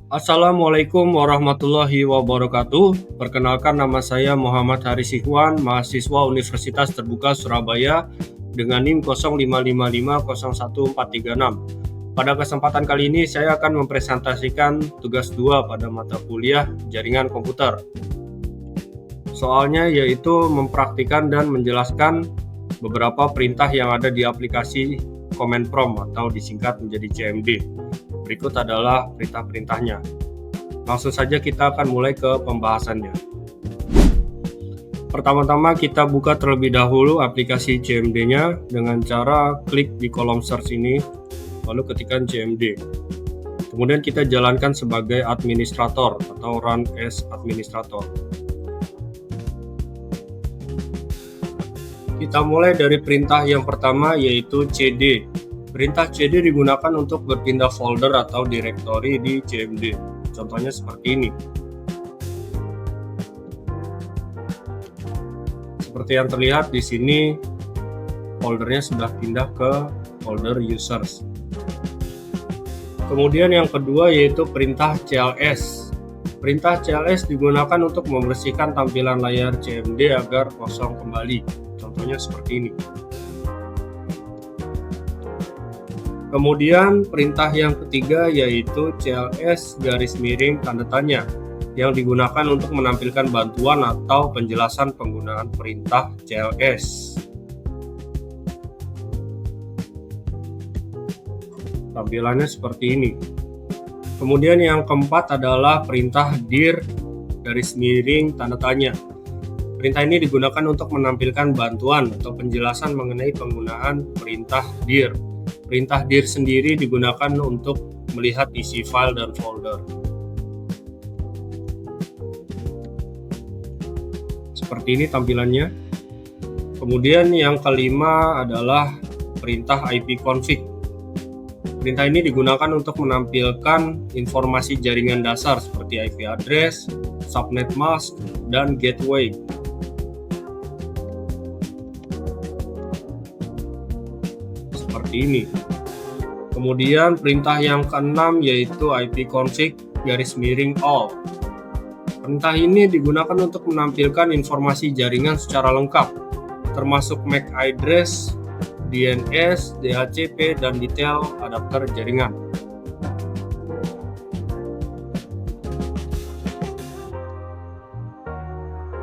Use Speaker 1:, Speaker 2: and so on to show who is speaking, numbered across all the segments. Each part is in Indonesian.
Speaker 1: Assalamualaikum warahmatullahi wabarakatuh. Perkenalkan, nama saya Muhammad Haris Ikhwan, mahasiswa Universitas Terbuka Surabaya dengan NIM 0555011436. Pada kesempatan kali ini saya akan mempresentasikan tugas 2 pada mata kuliah Jaringan Komputer. Soalnya yaitu mempraktikkan dan menjelaskan beberapa perintah yang ada di aplikasi Command Prompt atau disingkat menjadi CMD. Berikut adalah perintah-perintahnya. Langsung saja kita akan mulai ke pembahasannya. Pertama-tama kita buka terlebih dahulu aplikasi CMD-nya dengan cara klik di kolom search ini, lalu ketikkan CMD. Kemudian kita jalankan sebagai administrator atau run as administrator. Kita mulai dari perintah yang pertama, yaitu CD. Perintah CD digunakan untuk berpindah folder atau direktori di CMD. Contohnya seperti ini. Seperti yang terlihat di sini, foldernya sudah pindah ke folder users. Kemudian yang kedua yaitu perintah CLS. Perintah CLS digunakan untuk membersihkan tampilan layar CMD agar kosong kembali. Contohnya seperti ini. Kemudian perintah yang ketiga yaitu CLS garis miring tanda tanya yang digunakan untuk menampilkan bantuan atau penjelasan penggunaan perintah CLS. Tampilannya seperti ini. Kemudian yang keempat adalah perintah dir garis miring tanda tanya. Perintah ini digunakan untuk menampilkan bantuan atau penjelasan mengenai penggunaan perintah dir. Perintah dir sendiri digunakan untuk melihat isi file dan folder. Seperti ini tampilannya. Kemudian yang kelima adalah perintah ipconfig. Perintah ini digunakan untuk menampilkan informasi jaringan dasar seperti IP address, subnet mask, dan gateway. Seperti ini. Kemudian perintah yang keenam yaitu ipconfig garis miring all. Perintah ini digunakan untuk menampilkan informasi jaringan secara lengkap, termasuk MAC address, DNS, DHCP, dan detail adapter jaringan.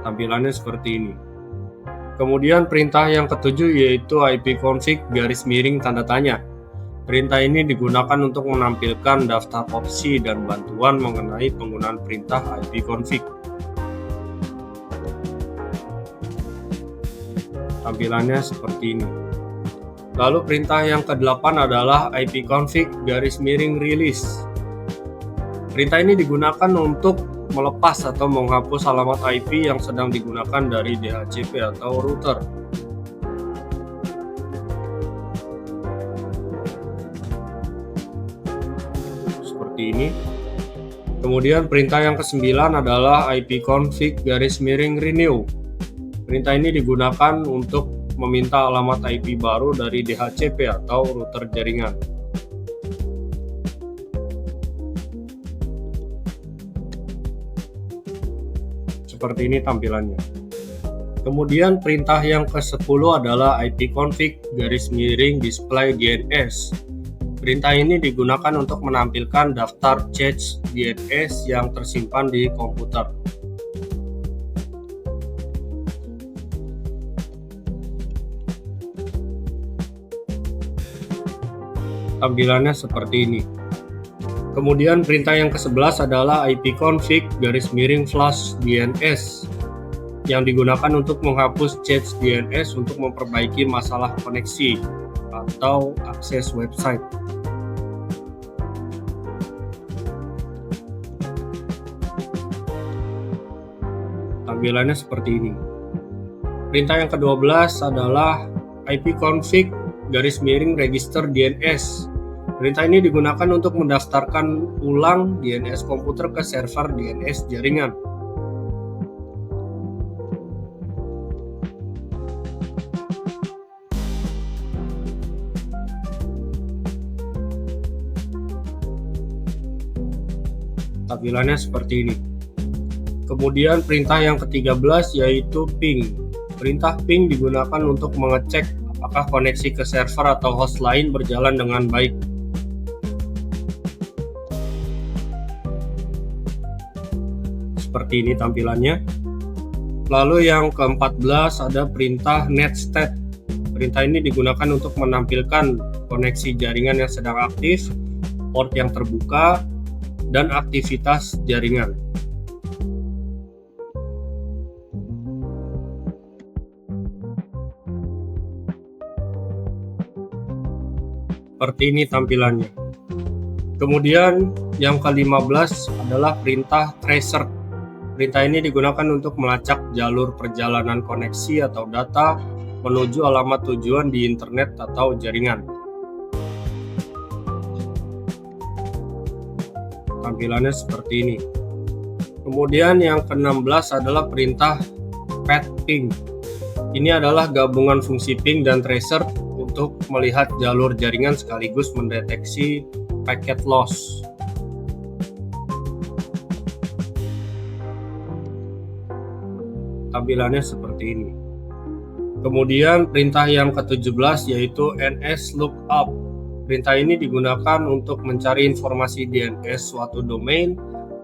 Speaker 1: Tampilannya seperti ini. Kemudian perintah yang ketujuh yaitu ipconfig garis miring tanda tanya. Perintah ini digunakan untuk menampilkan daftar opsi dan bantuan mengenai penggunaan perintah ipconfig. Tampilannya seperti ini. Lalu perintah yang ke-8 adalah ipconfig garis miring release. Perintah ini digunakan untuk melepas atau menghapus alamat IP yang sedang digunakan dari DHCP atau router. Seperti ini. Kemudian perintah yang ke-9 adalah ipconfig garis miring renew. Perintah ini digunakan untuk meminta alamat IP baru dari DHCP atau router jaringan. Seperti ini tampilannya. Kemudian perintah yang ke-10 adalah ipconfig garis miring display DNS. Perintah ini digunakan untuk menampilkan daftar cache DNS yang tersimpan di komputer. Tampilannya seperti ini. Kemudian perintah yang ke-11 adalah ipconfig garis miring flush DNS yang digunakan untuk menghapus cache DNS untuk memperbaiki masalah koneksi atau akses website. Tampilannya seperti ini. Perintah yang ke-12 adalah ipconfig garis miring register DNS. Perintah ini digunakan untuk mendaftarkan ulang DNS komputer ke server DNS jaringan. Tampilannya seperti ini. Kemudian perintah yang ke-13 yaitu ping. Perintah ping digunakan untuk mengecek apakah koneksi ke server atau host lain berjalan dengan baik. Seperti ini tampilannya. Lalu yang ke-14 ada perintah netstat. Perintah ini digunakan untuk menampilkan koneksi jaringan yang sedang aktif, port yang terbuka, dan aktivitas jaringan. Seperti ini tampilannya. Kemudian yang ke-15 adalah perintah tracer. Perintah ini digunakan untuk melacak jalur perjalanan koneksi atau data menuju alamat tujuan di internet atau jaringan. Tampilannya seperti ini. Kemudian yang ke-16 adalah perintah path ping. Ini adalah gabungan fungsi ping dan tracer untuk melihat jalur jaringan sekaligus mendeteksi packet loss. Tampilannya seperti ini. Kemudian perintah yang ke-17 yaitu nslookup. Perintah ini digunakan untuk mencari informasi DNS suatu domain,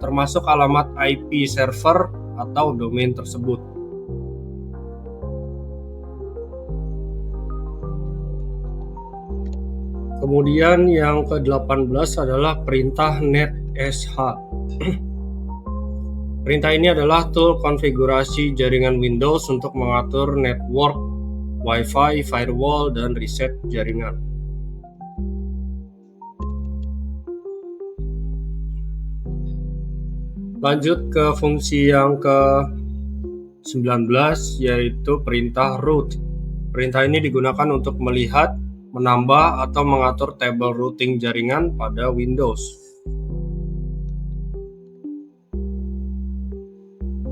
Speaker 1: termasuk alamat IP server atau domain tersebut. Kemudian yang ke-18 adalah perintah netsh. Perintah ini adalah tool konfigurasi jaringan Windows untuk mengatur network, Wi-Fi, firewall, dan reset jaringan. Lanjut ke fungsi yang ke-19 yaitu perintah root. Perintah ini digunakan untuk melihat, menambah, atau mengatur tabel routing jaringan pada Windows.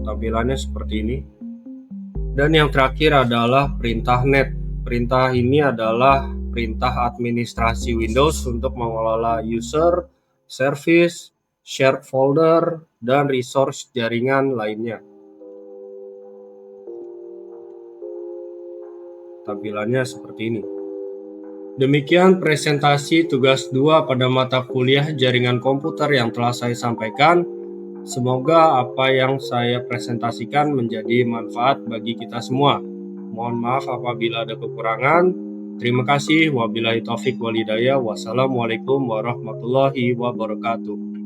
Speaker 1: Tampilannya seperti ini. Dan yang terakhir adalah perintah net. Perintah ini adalah perintah administrasi Windows untuk mengelola user, service, shared folder, dan resource jaringan lainnya. Tampilannya seperti ini. Demikian presentasi tugas 2 pada mata kuliah jaringan komputer yang telah saya sampaikan. Semoga apa yang saya presentasikan menjadi manfaat bagi kita semua. Mohon maaf apabila ada kekurangan. Terima kasih. Wabillahi taufik wal hidayah. Wassalamualaikum warahmatullahi wabarakatuh.